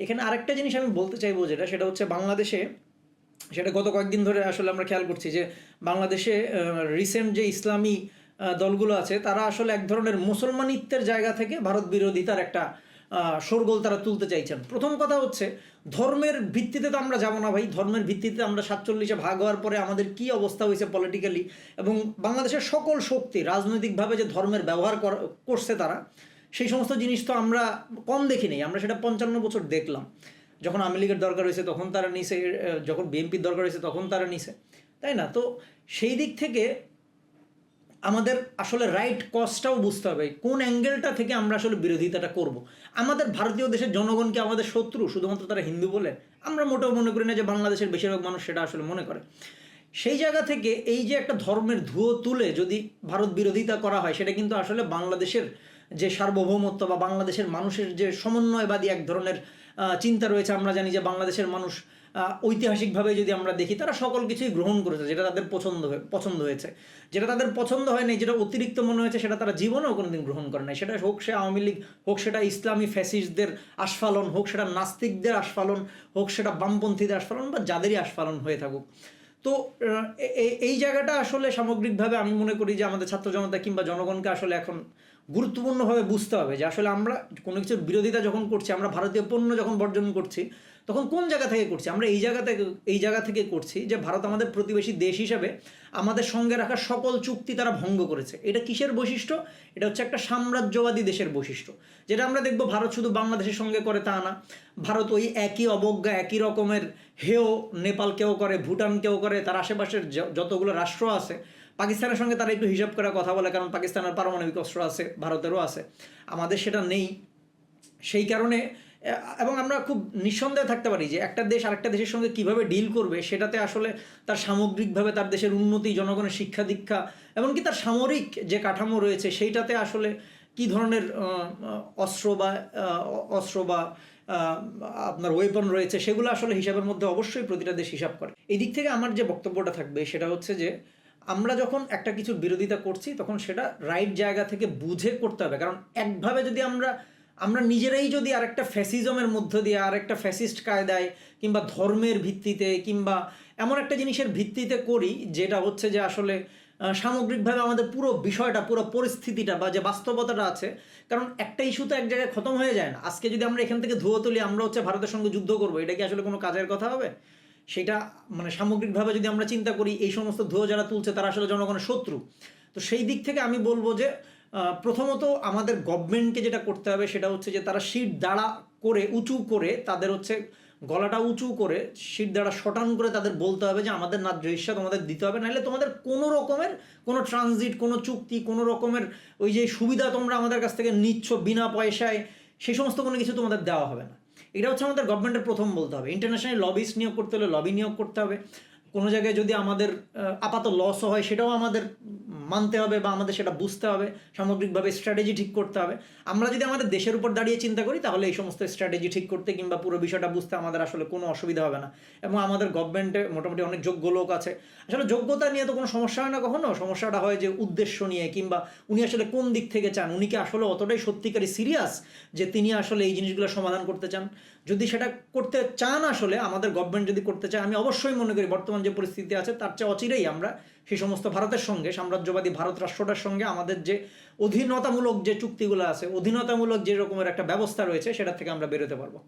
এখানে আরেকটা জিনিস আমি বলতে চাইবো, সেটা হচ্ছে বাংলাদেশে, সেটা গত কয়েকদিন ধরে আসলে আমরা খেয়াল করছি যে বাংলাদেশে রিসেন্ট যে ইসলামী দলগুলো আছে তারা আসলে এক ধরনের মুসলমানিত্বের জায়গা থেকে ভারত বিরোধিতার একটা শোরগোল তারা তুলতে চাইছেন। প্রথম কথা হচ্ছে, ধর্মের ভিত্তিতে তো আমরা যাবো না ভাই। ধর্মের ভিত্তিতে আমরা 47-এ ভাগ হওয়ার পরে আমাদের কি অবস্থা হয়েছে পলিটিক্যালি, এবং বাংলাদেশের সকল শক্তি রাজনৈতিকভাবে যে ধর্মের ব্যবহার করছে তারা, সেই সমস্ত জিনিস তো আমরা কম দেখি নেই। আমরা সেটা 55 বছর দেখলাম। যখন আওয়ামী লীগের দরকার হয়েছে তখন তারা নিছে, যখন বিএনপির দরকার হয়েছে তখন তারা নিছে, তাই না? তো সেই দিক থেকে আমাদের আসলে রাইট কজটাও বুঝতে হবে, কোন অ্যাঙ্গেলটা থেকে আমরা আসলে বিরোধিতাটা করব। আমাদের ভারতীয় দেশের জনগণকে আমাদের শত্রু শুধুমাত্র তারা হিন্দু বলে? আমরা মোটেও মনে করি না যে বাংলাদেশের বেশিরভাগ মানুষ সেটা আসলে মনে করে। সেই জায়গা থেকে এই যে একটা ধর্মের ধুয়ো তুলে যদি ভারত বিরোধিতা করা হয়, সেটা কিন্তু আসলে বাংলাদেশের যে সার্বভৌমত্ব বা বাংলাদেশের মানুষের যে সমন্বয়বাদী এক ধরনের চিন্তা রয়েছে। আমরা জানি যে বাংলাদেশের মানুষ ঐতিহাসিকভাবে যদি আমরা দেখি, তারা সকল কিছুই গ্রহণ করেছে যেটা তাদের পছন্দ হয়েছে। যেটা তাদের পছন্দ হয় নাই, যেটা অতিরিক্ত মনে হয়েছে, সেটা তারা জীবনেও কোনোদিন গ্রহণ করে নাই। সেটা হোক সে আওয়ামী লীগ, হোক সেটা ইসলামী ফ্যাসিস্টদের আস্ফালন, হোক সেটা নাস্তিকদের আস্ফালন, হোক সেটা বামপন্থীদের আস্ফালন, বা যাদেরই আস্ফালন হয়ে থাকুক। তো এই জায়গাটা আসলে সামগ্রিকভাবে আমি মনে করি যে আমাদের ছাত্র জনতা কিংবা জনগণকে আসলে এখন গুরুত্বপূর্ণভাবে বুঝতে হবে যে আসলে আমরা কোনো কিছুর বিরোধিতা যখন করছি, আমরা ভারতীয় পণ্য যখন বর্জন করছি, তখন কোন জায়গা থেকে করছি? আমরা এই জায়গা থেকে করছি যে ভারত আমাদের প্রতিবেশী দেশ হিসেবে আমাদের সঙ্গে রাখা সকল চুক্তি তারা ভঙ্গ করেছে। এটা কিসের বৈশিষ্ট্য? এটা হচ্ছে একটা সাম্রাজ্যবাদী দেশের বৈশিষ্ট্য, যেটা আমরা দেখব ভারত শুধু বাংলাদেশের সঙ্গে করে তা না। ভারত ওই একই অবজ্ঞা, একই রকমের হেয় নেপালকেও করে, ভুটানকেও করে, তার আশেপাশের যতগুলো রাষ্ট্র আছে, পাকিস্তানের সঙ্গে তারা একটু হিসাব করে কথা বলে, কারণ পাকিস্তানের পারমাণবিক অস্ত্র আছে, ভারতেরও আছে, আমাদের সেটা নেই। সেই কারণে এবং আমরা খুব নিঃসন্দেহে থাকতে পারি যে একটা দেশ আরেকটা দেশের সঙ্গে কিভাবে ডিল করবে, সেটাতে আসলে তার সামগ্রিকভাবে তার দেশের উন্নতি, জনগণের শিক্ষা দীক্ষা, এমনকি তার সামরিক যে কাঠামো রয়েছে সেইটাতে আসলে কি ধরনের অস্ত্র বা আপনার ওয়েপন রয়েছে, সেগুলো আসলে হিসাবের মধ্যে অবশ্যই প্রতিটা দেশ হিসাব করে। এই দিক থেকে আমার যে বক্তব্যটা থাকবে সেটা হচ্ছে যে আমরা যখন একটা কিছুর বিরোধিতা করছি তখন সেটা রাইট জায়গা থেকে বুঝে করতে হবে। কারণ একভাবে যদি আমরা নিজেরাই যদি আরেকটা ফ্যাসিজমের মধ্য দিয়ে, আরেকটা ফ্যাসিস্ট কায়দায়, কিংবা ধর্মের ভিত্তিতে, কিংবা এমন একটা জিনিসের ভিত্তিতে করি যেটা হচ্ছে যে আসলে সামগ্রিকভাবে আমাদের পুরো বিষয়টা, পুরো পরিস্থিতিটা বা যে বাস্তবতাটা আছে, কারণ একটা ইস্যু তো এক জায়গায় খতম হয়ে যায় না। আজকে যদি আমরা এখান থেকে ধুয়ো তুলি আমরা হচ্ছে ভারতের সঙ্গে যুদ্ধ করবো, এটা কি আসলে কোনো কাজের কথা হবে? সেটা মানে সামগ্রিকভাবে যদি আমরা চিন্তা করি, এই সমস্ত ধুয়ো যারা তুলছে তারা আসলে জনগণের শত্রু। তো সেই দিক থেকে আমি বলবো যে প্রথমত আমাদের গভর্নমেন্টকে যেটা করতে হবে সেটা হচ্ছে যে তারা শির দাঁড়া করে, উঁচু করে, তাদের হচ্ছে গলাটা উঁচু করে, শির দাঁড়া শটান করে তাদের বলতে হবে যে আমাদের ন্যায্য হিস্যা তোমাদের দিতে হবে, নাহলে তোমাদের কোনো রকমের কোনো ট্রানজিট, কোনো চুক্তি, কোনো রকমের ওই যে সুবিধা তোমরা আমাদের কাছ থেকে নিচ্ছ বিনা পয়সায়, সেই সমস্ত কোনো কিছু তোমাদের দেওয়া হবে না। এটা হচ্ছে আমাদের গভর্নমেন্টের প্রথম বলতে হবে। ইন্টারন্যাশনাল লবিস্ট নিয়োগ করতে হলে লবি নিয়োগ করতে হবে। কোনো জায়গায় যদি আমাদের আপাত লসও হয় সেটাও আমাদের মানতে হবে বা আমাদের সেটা বুঝতে হবে, সামগ্রিকভাবে স্ট্র্যাটেজি ঠিক করতে হবে। আমরা যদি আমাদের দেশের উপর দাঁড়িয়ে চিন্তা করি তাহলে এই সমস্ত স্ট্র্যাটেজি ঠিক করতে কিংবা পুরো বিষয়টা বুঝতে আমাদের আসলে কোনো অসুবিধা হবে না। এবং আমাদের গভর্নমেন্টে মোটামুটি অনেক যোগ্য লোক আছে। আসলে যোগ্যতা নিয়ে তো কোনো সমস্যা হয় না কখনো, সমস্যাটা হয় যে উদ্দেশ্য নিয়ে, কিংবা উনি আসলে কোন দিক থেকে চান, উনি কি আসলে অতটাই সত্যিকারই সিরিয়াস যে তিনি আসলে এই জিনিসগুলো সমাধান করতে চান। যদি সেটা করতে চান, আসলে আমাদের গভর্নমেন্ট যদি করতে চায়, আমি অবশ্যই মনে করি বর্তমান যে পরিস্থিতি আছে তার চেয়ে অচিরেই আমরা সেই সমস্ত ভারতের সঙ্গে, সাম্রাজ্যবাদী ভারত রাষ্ট্রটার সঙ্গে আমাদের যে অধীনতামূলক যে চুক্তিগুলো আছে, অধীনতামূলক যে রকমের একটা ব্যবস্থা রয়েছে, সেটা থেকে আমরা বেরোতে পারবো।